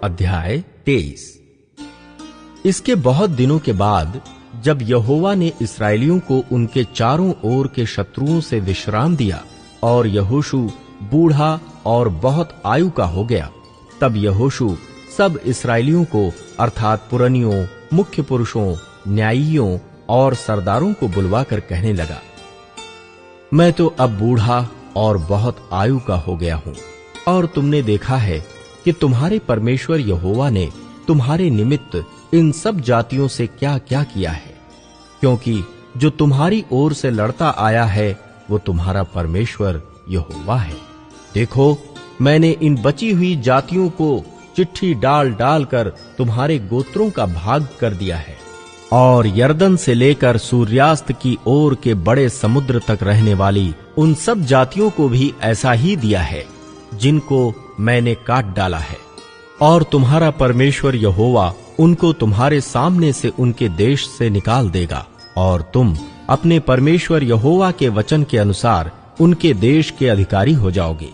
अध्याय 23। इसके बहुत दिनों के बाद जब यहोवा ने इस्राएलियों को उनके चारों ओर के शत्रुओं से विश्राम दिया और यहोशू बूढ़ा और बहुत आयु का हो गया, तब यहोशू सब इस्राएलियों को अर्थात पुरनियों, मुख्य पुरुषों, न्यायियों और सरदारों को बुलवाकर कहने लगा, मैं तो अब बूढ़ा और बहुत आयु का हो गया हूं, और तुमने देखा है कि तुम्हारे परमेश्वर यहोवा ने तुम्हारे निमित्त इन सब जातियों से क्या क्या किया है, क्योंकि जो तुम्हारी ओर से लड़ता आया है वो तुम्हारा परमेश्वर यहोवा है। देखो, मैंने इन बची हुई जातियों को चिट्ठी डाल डालकर तुम्हारे गोत्रों का भाग कर दिया है, और यरदन से लेकर सूर्यास्त की ओर के बड़े समुद्र तक रहने वाली उन सब जातियों को भी ऐसा ही दिया है जिनको मैंने काट डाला है। और तुम्हारा परमेश्वर यहोवा उनको तुम्हारे सामने से उनके देश से निकाल देगा, और तुम अपने परमेश्वर यहोवा के वचन के अनुसार उनके देश के अधिकारी हो जाओगे।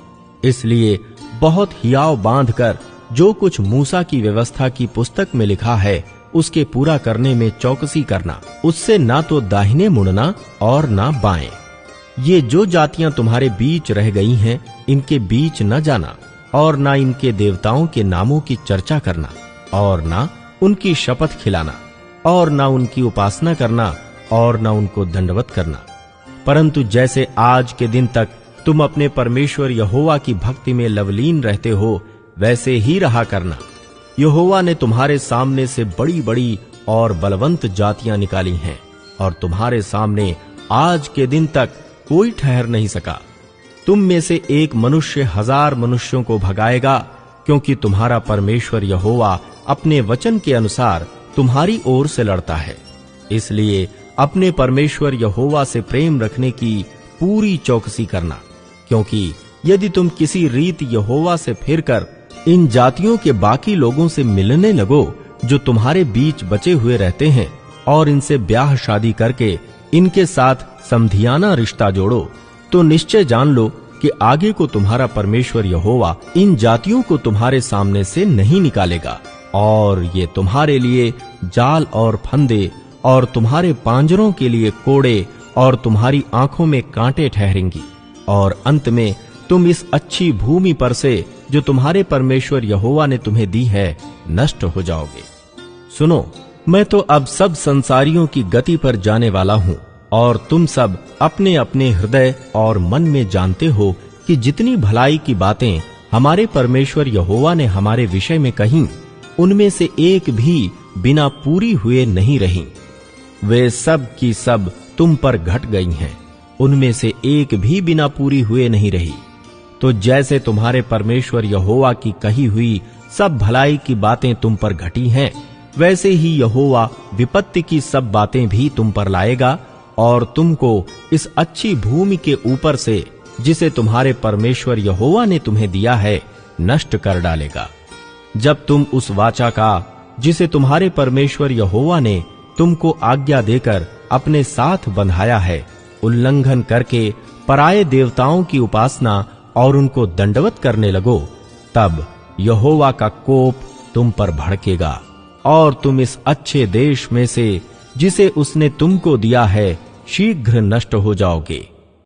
इसलिए बहुत हियाव बांधकर जो कुछ मूसा की व्यवस्था की पुस्तक में लिखा है उसके पूरा करने में चौकसी करना, उससे ना तो दाहिने मुड़ना और ना बाएं। ये जो जातियां तुम्हारे बीच रह गई हैं, इनके बीच न जाना, और ना इनके देवताओं के नामों की चर्चा करना, और ना उनकी शपथ खिलाना, और ना उनकी उपासना करना, और ना उनको दंडवत करना। परंतु जैसे आज के दिन तक तुम अपने परमेश्वर यहोवा की भक्ति में लवलीन रहते हो, वैसे ही रहा करना। यहोवा ने तुम्हारे सामने से बड़ी बड़ी और बलवंत जातियां निकाली हैं, और तुम्हारे सामने आज के दिन तक कोई ठहर नहीं सका। तुम में से एक मनुष्य 1000 मनुष्यों को भगाएगा, क्योंकि तुम्हारा परमेश्वर यहोवा अपने वचन के अनुसार तुम्हारी ओर से लड़ता है। इसलिए अपने परमेश्वर यहोवा से प्रेम रखने की पूरी चौकसी करना, क्योंकि यदि तुम किसी रीत यहोवा से फिरकर इन जातियों के बाकी लोगों से मिलने लगो जो तुम्हारे बीच बचे हुए रहते हैं, और इनसे ब्याह शादी करके इनके साथ समधियाना रिश्ता जोड़ो, तो निश्चय जान लो कि आगे को तुम्हारा परमेश्वर यहोवा इन जातियों को तुम्हारे सामने से नहीं निकालेगा, और ये तुम्हारे लिए जाल और फंदे और तुम्हारे पांजरों के लिए कोड़े और तुम्हारी आंखों में कांटे ठहरेंगी, और अंत में तुम इस अच्छी भूमि पर से जो तुम्हारे परमेश्वर यहोवा ने तुम्हें दी है नष्ट हो जाओगे। सुनो, मैं तो अब सब संसारियों की गति पर जाने वाला हूँ, और तुम सब अपने अपने हृदय और मन में जानते हो कि जितनी भलाई की बातें हमारे परमेश्वर यहोवा ने हमारे विषय में कहीं, उनमें से एक भी बिना पूरी हुए नहीं रही। वे सब की सब तुम पर घट गई हैं, उनमें से एक भी बिना पूरी हुए नहीं रही। तो जैसे तुम्हारे परमेश्वर यहोवा की कही हुई सब भलाई की बातें तुम पर घटी हैं, वैसे ही यहोवा विपत्ति की सब बातें भी तुम पर लाएगा, और तुमको इस अच्छी भूमि के ऊपर से जिसे तुम्हारे परमेश्वर यहोवा ने तुम्हें दिया है नष्ट कर डालेगा। जब तुम उस वाचा का जिसे तुम्हारे परमेश्वर यहोवा ने तुमको आज्ञा देकर अपने साथ बंधाया है उल्लंघन करके पराये देवताओं की उपासना और उनको दंडवत करने लगो, तब यहोवा का कोप तुम पर भड़केगा, और तुम इस अच्छे देश में से जिसे उसने तुमको दिया है शीघ्र नष्ट हो जाओगे।